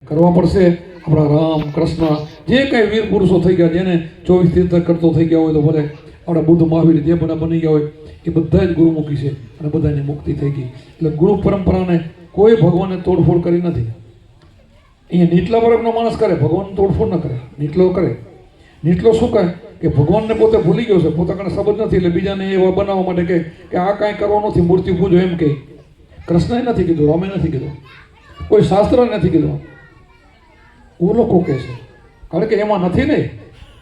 કરવા પડશે. આપણા રામ કૃષ્ણ જે કાંઈ વીર પુરુષો થઈ ગયા, જેને 24 તીર્થ કરતો થઈ ગયા હોય તો ભલે, આપણા બુદ્ધ મહાવીર જે બધા બની ગયા હોય એ બધા જ ગુરુમુખી છે અને બધાની મુક્તિ થઈ ગઈ. એટલે ગુરુ પરંપરાને કોઈ ભગવાને તોડફોડ કરી નથી. અહીંયા નીચલા વર્ગનો માણસ કરે, ભગવાન તોડફોડ ન કરે. નીચલો કરે. નીચલો શું કહે કે ભગવાનને પોતે ભૂલી ગયો છે, પોતાના શબ્દ નથી એટલે બીજાને એવા બનાવવા માટે કહે કે આ કાંઈ કરવાનું નથી, મૂર્તિ પૂજો એમ કહે. કૃષ્ણએ નથી કીધું, રામે નથી કીધું, કોઈ શાસ્ત્ર નથી કીધું. હું લોકો કહે છે કારણ કે એમાં નથી ને,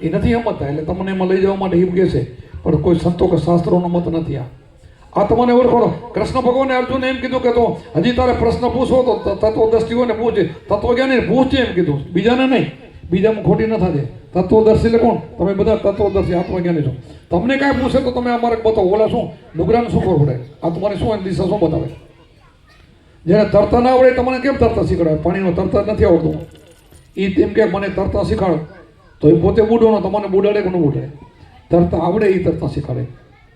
એ નથી સમજતા એટલે તમને એમાં લઈ જવા માટે એમ કહે છે. પણ કોઈ સંતો કે શાસ્ત્રોનો મત નથી. આ તમને ઓળખો. કૃષ્ણ ભગવાને અર્જુને એમ કીધું કે તો હજી તારે પ્રશ્ન પૂછવો તો તત્વદર્શીઓને પૂછે, તત્વજ્ઞાની પૂછજે એમ કીધું, બીજાને નહીં. બીજામાં ખોટી ન થશે. તત્વદર્શી એટલે કોણ? તમે બધા તત્વદર્શી આત્મજ્ઞાની છો. તમને કાંઈ પૂછે તો તમે અમારે બતાવો. ઓલા શું ડુગરાને શું ખબર પડે? આત્માને શું દિશા શું બતાવે? જેને તરતા ના આવડે તમને કેમ તરતા શીખવાડે? પાણીનો તરતા નથી આવડતું, એ તેમ કે મને તરતા શીખવાડો તો એ પોતે બુડો ને તમને બુડાડે કે ન બુડાડે? તરતા આવડે એ તરતા શીખવાડે.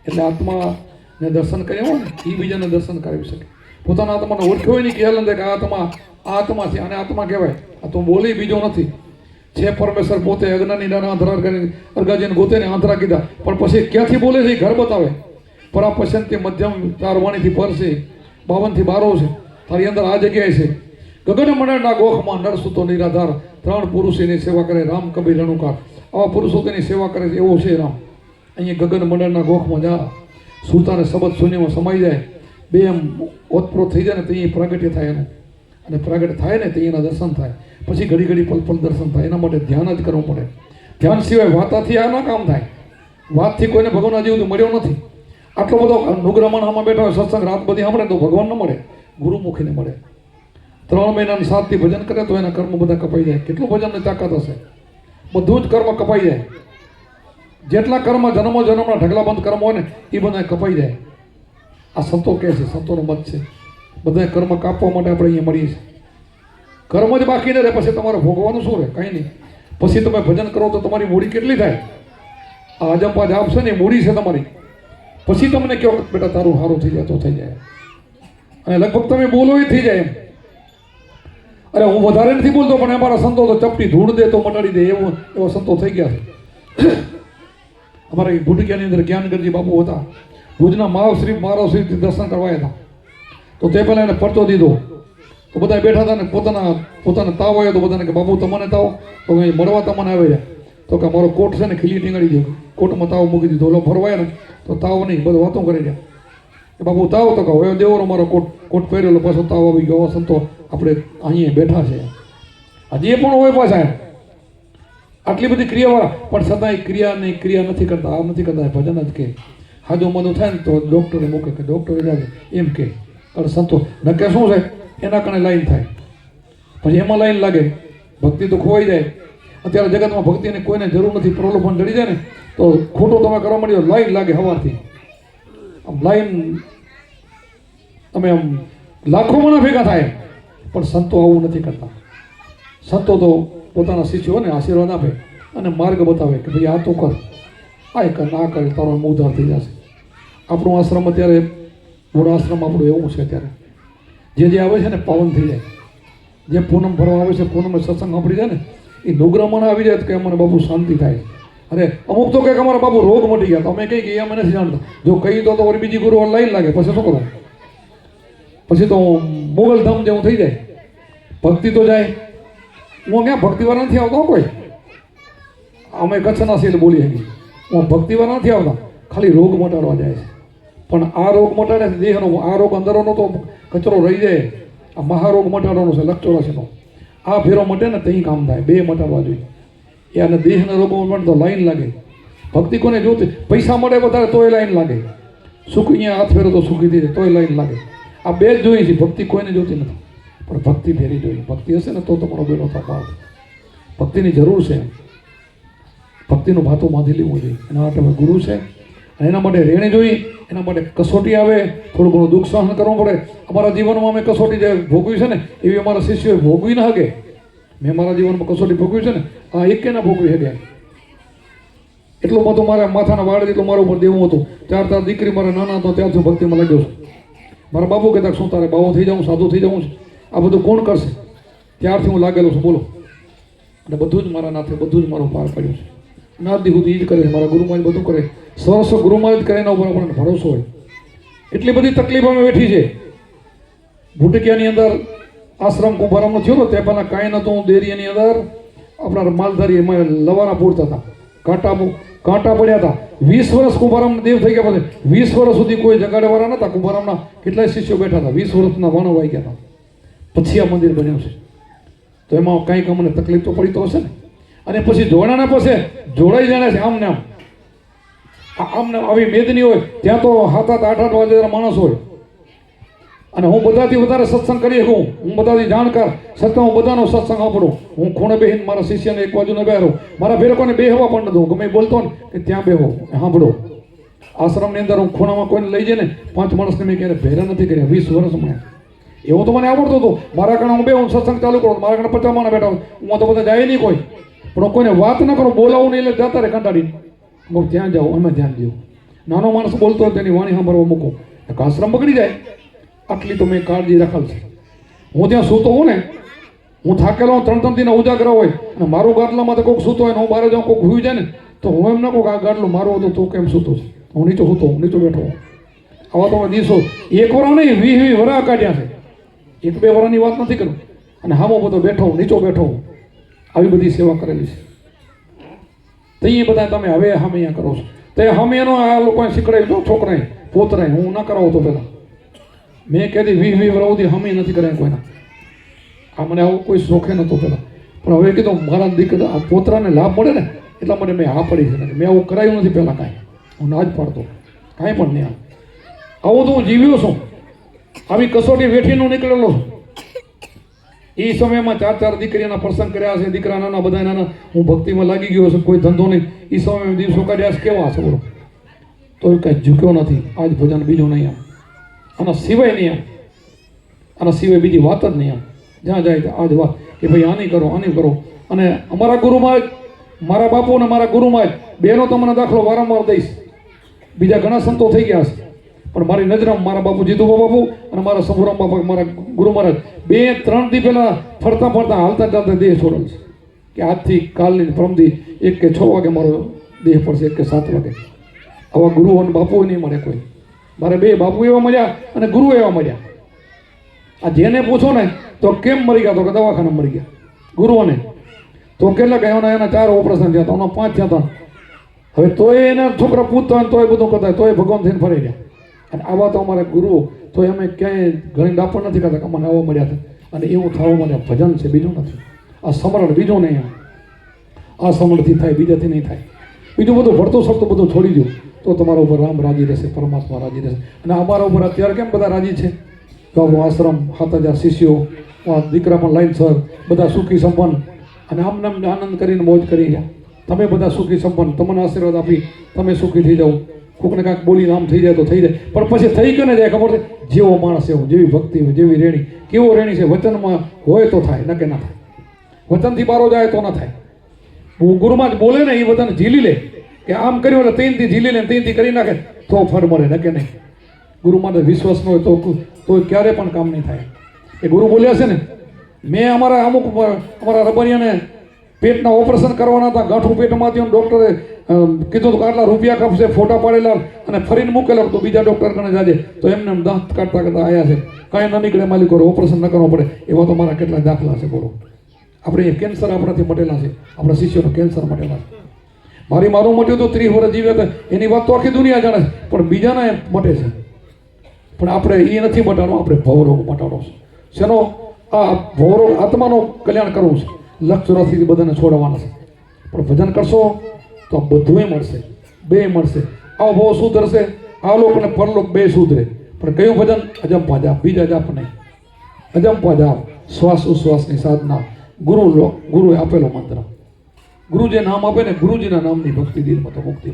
એટલે આત્માને દર્શન કર્યા હોય ને એ બીજાને દર્શન કરાવી શકે. પોતાના આત્માને ઓળખ્યો હોય ને ખ્યાલ નથી કે આ આત્મા છે, આને આત્મા કહેવાય. આ તો બોલી બીજો નથી છે. પરમેશ્વર પોતે અજ્ઞાની દાના આંધળા કરી અર્ગાજીને ગોતેને આંધળા કીધા, પણ પછી ક્યાંથી બોલે છે એ ઘર બતાવે. પરા પશ્ચંતી મધ્યમ 4 વાણીથી પર છે, 52 થી 12 છે. તારી અંદર આ જગ્યાએ છે. ગગન મંડળના ગોખમાં નરસુતો નિરાધાર, 3 પુરુષોની સેવા કરે રામ કબીર રણુકાર. આવા પુરુષો તેની સેવા કરે છે એવો છે રામ. અહીંયા ગગન મંડળના ગોખમાં જા, સુતાને શબ્દ શૂન્યમાં સમાઈ જાય, બે એમ ઓતપ્રોત થઈ જાય ને ત્યાં પ્રાગટ્ય થાય એનું. અને પ્રાગટ્ય થાય ને ત્યાં એના દર્શન થાય. પછી ઘડી ઘડી પલ પલ દર્શન થાય. એના માટે ધ્યાન જ કરવું પડે. ધ્યાન સિવાય વાતાથી આ ના કામ થાય. વાતથી કોઈને ભગવાન હજી મળ્યો નથી. આટલો બધો નુગ્રમણ આમાં બેઠા હોય, સત્સંગ રાત બધી સાંભળે તો ભગવાન ન મળે, ગુરુમુખીને મળે. 3 મહિનાની 7 થી ભજન કરે તો એના કર્મ બધા કપાઈ જાય. કેટલું ભજનની તાકાત હશે? બધું જ કર્મ કપાઈ જાય. જેટલા કર્મ જન્મો જન્મના ઢગલાબંધ કર્મ હોય ને એ બધા કપાઈ જાય. આ સંતો કહે છે, સંતોનો મત છે. બધા કર્મ કાપવા માટે આપણે અહીંયા મળીએ છીએ. કર્મ જ બાકી ન રહે પછી તમારે ભોગવાનું શું રહે? કંઈ નહીં. પછી તમે ભજન કરો તો તમારી મૂડી કેટલી થાય? આ અજંપા જાપ છે ને એ મૂડી છે તમારી. પછી તમને કહો બેટા તારું સારું થઈ જાય તો થઈ જાય. અને લગભગ તમે બોલો એ થઈ જાય એમ. અરે હું વધારે નથી બોલતો પણ અમારા સંતો તો ચપટી ધૂળ દે તો મટાડી દે એવા સંતો થઈ ગયા છે. અમારા ભૂટકિયાની અંદર જ્ઞાનગરજી બાપુ હતા. ભુજના મહારાવશ્રી દર્શન કરવા હતા તો તે પહેલાં એને પરચો દીધો. તો બધા બેઠા હતા ને પોતાના તાવ આવ્યો તો બધાને કે બાપુ તમને તાવ? તો અહીં મળવા તમને આવે છે. તો કે અમારો કોટ છે ને ખીલી ટીંગાડી દો. કોટમાં તાવ મૂકી દીધો. ઓલો ફરવાય ને તો તાવ નહીં, બધું વાતો કરી રહ્યા. બાપુ તાવ? તો કહો હવે દેવો અમારો કોટ પહેરેલો પાછો તાવ આવી ગયો. સંતો આપણે અહીંયા બેઠા છે હજી પણ હોય પાછા આટલી બધી ક્રિયાવાળા, પણ છતાંય ક્રિયા નથી કરતા. આ નથી કરતા, ભજન જ કે હાજુ મધું થાય ને તો ડૉક્ટરે મૂકે કે ડૉક્ટરે જાય એમ કે. કારણ સંતો નકે શું છે એના કારણે લાઈન થાય, પછી એમાં લાઈન લાગે, ભક્તિ તો ખોવાઈ જાય. અત્યારે જગતમાં ભક્તિની કોઈને જરૂર નથી. પ્રલોભન ચડી જાય ને તો ખોટું તમે કરવા માંડ્યો, લાઈન લાગે સવારથી. આમ લાઈન તમે આમ લાખો માણસ ભેગા થાય, પણ સંતો આવું નથી કરતા. સંતો તો પોતાના શિષ્યોને આશીર્વાદ આપે અને માર્ગ બતાવે કે ભાઈ આ તો કર, આ કર, ના કરે તારો ઉદ્ધાર થઈ જશે. આપણું આશ્રમ અત્યારે મોડો આશ્રમ આપણું એવું છે. અત્યારે જે આવે છે ને પાવન થઈ જાય. જે પૂનમ ભરવા આવે છે, પૂનમ સત્સંગ સાંભળી જાય ને એ નુગ્રમણ આવી જાય કે અમને બાપુ શાંતિ થાય. અરે અમુક તો કંઈક અમારા બાપુ રોગ મટી ગયા. તો અમે કંઈ કે અમે નથી જાણતા. જો કહી તો વળી બીજી ગુરુ લાઈન લાગે, પછી શું કરું? પછી તો મોગલધામ જેવું થઈ જાય. ભક્તિ તો જાય. હું ક્યાં ભક્તિવાળા નથી આવતો કોઈ. અમે કચ્છના છે એટલે બોલી શકીએ. હું ભક્તિવાળા નથી આવતા, ખાલી રોગ મટાડવા જાય છે. પણ આ રોગ મટાડે દેહનો, આ રોગ અંદરોનો તો કચરો રહી જાય. આ મહારોગ મટાડવાનો છે લક્ષ 84નો. આ ફેરો મટે ને ત્યાં કામ થાય. 2 મટાડવા જોઈએ. એને દેહના રોગો માટે તો લાઈન લાગે. ભક્તિ કોને જોતી? પૈસા મળે વધારે તોય લાઈન લાગે. સુખ અહીંયા હાથ ફેરો તો સુખી થઈ જાય તોય લાઈન લાગે. આ 2 જ જોઈએ છે. ભક્તિ કોઈને જોતી નથી, પણ ભક્તિ ફેરી જોઈએ. ભક્તિ હશે ને તો તમારો બેડો થાય. ભક્તિની જરૂર છે. ભક્તિનું ભાતું બાંધી લેવું જોઈએ. એના માટે ગુરુ છે અને એના માટે રેણી જોઈએ. એના માટે કસોટી આવે, થોડું ઘણું દુઃખ સહન કરવું પડે. અમારા જીવનમાં અમે કસોટી જે ભોગવી છે ને એવી અમારા શિષ્યોએ ભોગવી ન શકે. મેં મારા જીવનમાં કસોટી ભોગવી છે ને આ એકે ના ભોગવી શકે. એટલું બધું મારા માથાના વાળ એટલું મારા ઉપર દેવું હતું. 4 દીકરી મારા નાના હતો ત્યારથી ભક્તિમાં લાગ્યો છું. મારા બાપુ કહેતા શું તારે બાવો થઈ જાઉં, સાધુ થઈ જાઉં છે? આ બધું કોણ કરશે? ત્યારથી હું લાગેલો છું, બોલો. અને બધું જ મારા નાથે, બધું જ મારું પાર પાડ્યું છે. નાદી સુધી એ જ કરે છે, મારા ગુરુમાં જ બધું કરે. સરસ ગુરુમાં જ કરે, એના ઉપર આપણને ભરોસો હોય. એટલી બધી તકલીફ અમે વેઠી છે. ભૂટકિયાની અંદર આશ્રમ કુંભારામનો થયો તે પહેલાં કાંઈ નહોતું. ડેરીની અંદર આપણા માલધારી એમાં લવાના પૂરતા હતા, કાંટા પડ્યા હતા. 20 વર્ષ કુંભારામ દેવ થઈ ગયા. પછી 20 વર્ષ સુધી કોઈ જગાડવાળા નહોતા. કુંભારામના કેટલાય શિષ્યો બેઠા હતા. 20 વર્ષના વાણો વાઈ ગયા હતા. પછી આ મંદિર બન્યું છે. તો એમાં કંઈક અમને તકલીફ તો પડી તો હશે ને. અને પછી જોડાના પછી જોડાઈ જાય છે આમને આમને આવી મેદની હોય ત્યાં તો 7-8 વાગે માણસ હોય. અને હું બધાથી વધારે સત્સંગ કરી શકું. હું બધાથી જાણકાર છતાં હું બધાનો સત્સંગ સાંભળું. હું ખૂણે બેહીને મારા શિષ્યને એક બાજુને બેહારું. મારા ભેરકોને બેહવા પણ નથી. હું ગમે બોલતો ને કે ત્યાં બેહો, સાંભળો. આશ્રમની અંદર હું ખૂણામાં કોઈને લઈ જાય ને 5 માણસને મેં ક્યારે ભેરા નથી કર્યા 20 વર્ષમાં. એવું તો મને આવડતું હતું. મારા કારણે હું હું સત્સંગ ચાલુ કરું. મારા કારણે 50 માણસ બેઠા હું તો બધા જાય નહીં કોઈ. પણ હું કોઈને વાત ન કરું, બોલાવું નહીં, એટલે જતા રહે કંટાળીને. હું ત્યાં જાઉં, એમાં ધ્યાન દઉં. નાનો માણસ બોલતો હોય તેની વાણી સાંભળવા મૂકું. આશ્રમ બગડી જાય આટલી તો મેં કાળજી રાખેલ છે. હું ત્યાં સૂતો હોઉં ને, હું થાકેલો હું 3-3 દિન ઉજાગરા હોય અને મારું ગાડલામાં તો કોઈક સૂતો હોય ને હું બહાર જાઉં કોઈક હુઈ જાય ને તો હું એમ ના કહું કે આ ગાડલું મારું હતું, તું કેમ સૂતો છે. હું નીચો સૂતો, હું નીચો બેઠો. આવા તો દિવસો 1 વર્ષ નહીં 20 વર્ષ કાઢ્યા છે. 1-2 વર્ષની વાત નથી કરું. અને હામો બધો બેઠો હું, નીચો બેઠો હું. આવી બધી સેવા કરેલી છે. તો એ બધા તમે હવે હામે અહીંયા કરો છો. તો અમે એનો આ લોકોને શીખડાવ્યું છોકરાએ પોતરાએ. હું ના કરાવું તો પહેલાં મેં કહેતી 20 વર્ષ સુધી હમી નથી કર્યા કોઈના. આ મને આવું કોઈ શોખે નહોતો પહેલાં. પણ હવે કીધું મારા દીકરા આ પોતરાને લાભ મળે ને એટલા માટે મેં હા પડી છે. મેં આવું કરાયું નથી પહેલાં કાંઈ. હું ના જ પાડતો કાંઈ પણ નહીં. આવું તો હું જીવ્યો છું. આવી કસોટી વેઠીનો નીકળેલો છું. એ સમયમાં 4 દીકરીઓના પ્રસંગ કર્યા છે. દીકરા નાના બધા નાના. હું ભક્તિમાં લાગી ગયો છું, કોઈ ધંધો નહીં. એ સમયમાં દિવસો કાઢ્યા છે. કેવા છે બોલો? તો કાંઈ ઝૂક્યો નથી. આજ ભજન બીજું નહીં. આના સિવાય નહીં. આના સિવાય બીજી વાત જ નહીં. જ્યાં જાય આ જ વાત કે ભાઈ આની કરો, આની કરો. અને અમારા ગુરુમાં મારા બાપુ અને મારા ગુરુમાં જ બેનો તમને દાખલો વારંવાર દઈશ. બીજા ઘણા સંતો થઈ ગયા છે પણ મારી નજરમાં મારા બાપુ જીતુબા બાપુ અને મારા શંભુરામ બાપા મારા ગુરુ મહારાજ 2-3 દી પહેલા ફરતા ફરતા હાલતા ચાલતા દેહ છોડેલ છે કે આજથી કાલની પ્રમદી 1 કે 6 વાગે મારો દેહ પડશે, 1 કે 7 વાગે. આવા ગુરુ અને બાપુ નહીં મળે કોઈ. મારે 2 બાપુ એવા મળ્યા અને ગુરુ એવા મળ્યા. આ જેને પૂછો ને તો કેમ મરી ગયા, તો કે દવાખાના મરી ગયા. ગુરુઓને તો કેટલા ગયા, એના 4 ઓપરેશન થયા હતા, એના 5 થયા હતા. હવે તોય એના છોકરા પૂછતા હોય તોય બધું કરતા તોય ભગવાન થઈને ફરી ગયા. અને આવા તો અમારા ગુરુઓ તો અમે ક્યાંય ઘણી દાપણ નથી કરતા કે અમને આવા મળ્યા હતા. અને એવું થવું મને ભજન છે, બીજું નથી. આ સમરણ બીજું નહીં. આ સમરણથી થાય, બીજાથી નહીં થાય. બીજું બધું ભરતું શકતું બધું છોડી દો તો તમારા ઉપર રામ રાજી રહેશે, પરમાત્મા રાજી રહેશે. અને અમારા ઉપર અત્યારે કેમ બધા રાજી છે? તો આપણો આશ્રમ 7000 શિષ્યો, દીકરા પણ લાઈન સર, બધા સુખી સંપન્ન અને આમને આનંદ કરીને મોજ કરી ગયા. તમે બધા સુખી સંપન્ન, તમને આશીર્વાદ આપી તમે સુખી થઈ જાઓ. કોકને કાંઈક બોલીને આમ થઈ જાય તો થઈ જાય, પણ પછી થઈ કે ને જાય ખબર છે? જેવો માણસ એવો, જેવી ભક્તિ હોય, જેવી રેણી. કેવો રેણી છે? વચનમાં હોય તો થાય, ન કે ના થાય. વચનથી બારો જાય તો ના થાય. ગુરુમાં જ બોલે ને એ વચન ઝીલી લે કે આમ કર્યું એટલે 3 દી ઝીલી લે, 3 દી કરી નાખે તો ફળ મળે, ન કે નહીં. ગુરુમાં તો વિશ્વાસ ન હોય તો ક્યારે પણ કામ નહીં થાય. એ ગુરુ બોલ્યા છે ને, મેં અમારા અમુક અમારા રબરિયાને પેટના ઓપરેશન કરવાના હતા, ગાંઠું પેટમાંથી ડૉક્ટરે કીધું કે આટલા રૂપિયા ખપશે, ફોટા પાડેલા અને ફરીને મૂકેલા તો બીજા ડૉક્ટર કને જાજે તો એમને દાંત કાઢતા કાઢતા આવ્યા છે. કાંઈ ન નીકળે માલિકો, ઓપરેશન ન કરવું પડે. એવા તો મારા કેટલા દાખલા છે બોલો. આપણે કેન્સર આપણાથી મટેલા છે, આપણા શિષ્યોનો કેન્સર મટેલા છે. મારું મટ્યું તો 30 વર્ષ જીવ્યા હતા, એની વાત તો આખી દુનિયા જાણે છે, પણ બીજાના મટે છે. પણ આપણે એ નથી મટાડવું, આપણે ભવરોગ મટાડવો છે. શેનો? આ ભવરોગ આત્માનો કલ્યાણ કરવું છે. લક્ષ બધાને છોડવાના છે. પણ ભજન કરશો તો બધું મળશે, 2 મળશે. આવો ભાવ સુધરશે, આ લોકોને પરલોક 2 સુધરે. પણ કયું ભજન? અજંપા જાપ, બીજા જાપ નહીં. અજંપા જાપ, શ્વાસ ઉશ્વાસની સાધના. ગુરુએ આપેલો મંત્ર. ગુરુ જે નામ આપે ને, ગુરુજીના નામની ભક્તિ દિલમાં તો મુક્તિ.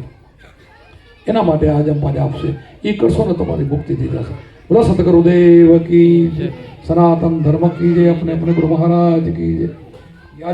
એના માટે આ અજંપા જાપ છે. એ કરશો ને તમારી મુક્તિ થઈ જશે. બોલો સતગુરુદેવ કી જય, સનાતન ધર્મ કી જય, अपने गुरु महाराज की जय.